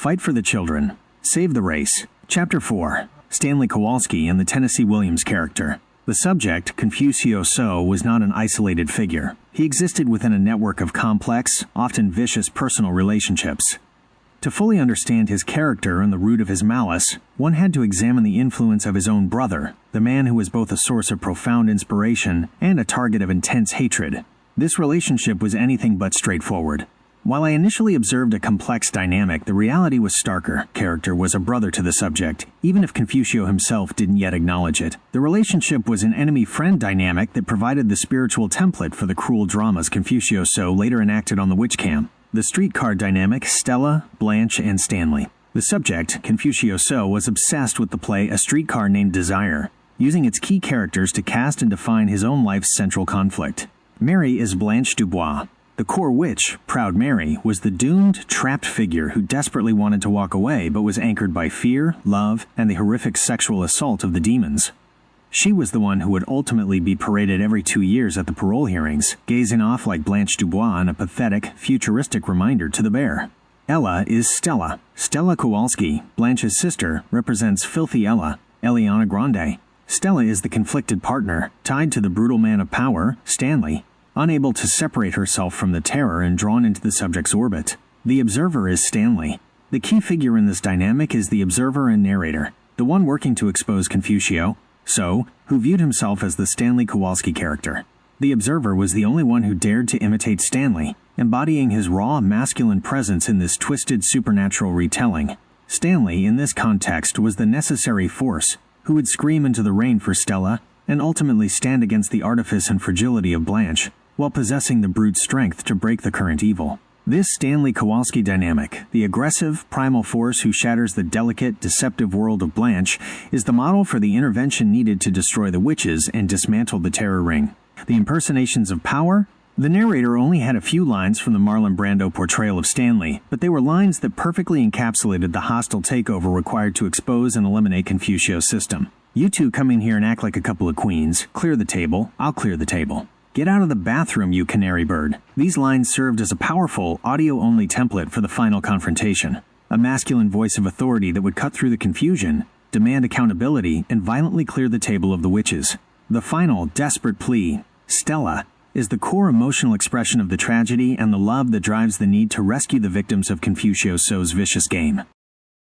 Fight for the Children. Save the Race. Chapter 4. Stanley Kowalski and the Tennessee Williams character. The subject, Confucio So, was not an isolated figure. He existed within a network of complex, often vicious personal relationships. To fully understand his character and the root of his malice, one had to examine the influence of his own brother, the man who was both a source of profound inspiration and a target of intense hatred. This relationship was anything but straightforward. While I initially observed a complex dynamic, the reality was starker. Character was a brother to the subject, even if Confucio himself didn't yet acknowledge it. The relationship was an enemy-friend dynamic that provided the spiritual template for the cruel dramas Confucio So later enacted on the witch cam. The streetcar dynamic, Stella, Blanche, and Stanley. The subject, Confucio So, was obsessed with the play A Streetcar Named Desire, using its key characters to cast and define his own life's central conflict. Mary is Blanche Dubois. The core witch, Proud Mary, was the doomed, trapped figure who desperately wanted to walk away but was anchored by fear, love, and the horrific sexual assault of the demons. She was the one who would ultimately be paraded every 2 years at the parole hearings, gazing off like Blanche Dubois in a pathetic, futuristic reminder to the bear. Ella is Stella. Stella Kowalski, Blanche's sister, represents Filthy Ella, Eliana Grande. Stella is the conflicted partner, tied to the brutal man of power, Stanley, unable to separate herself from the terror and drawn into the subject's orbit. The observer is Stanley. The key figure in this dynamic is the observer and narrator, the one working to expose Confucio So, who viewed himself as the Stanley Kowalski character. The observer was the only one who dared to imitate Stanley, embodying his raw, masculine presence in this twisted supernatural retelling. Stanley, in this context, was the necessary force, who would scream into the rain for Stella and ultimately stand against the artifice and fragility of Blanche, while possessing the brute strength to break the current evil. This Stanley Kowalski dynamic, the aggressive, primal force who shatters the delicate, deceptive world of Blanche, is the model for the intervention needed to destroy the witches and dismantle the terror ring. The impersonations of power? The narrator only had a few lines from the Marlon Brando portrayal of Stanley, but they were lines that perfectly encapsulated the hostile takeover required to expose and eliminate Confucio's system. You two come in here and act like a couple of queens. Clear the table. I'll clear the table. Get out of the bathroom, you canary bird. These lines served as a powerful, audio-only template for the final confrontation. A masculine voice of authority that would cut through the confusion, demand accountability, and violently clear the table of the witches. The final, desperate plea, Stella, is the core emotional expression of the tragedy and the love that drives the need to rescue the victims of Confucio So's vicious game.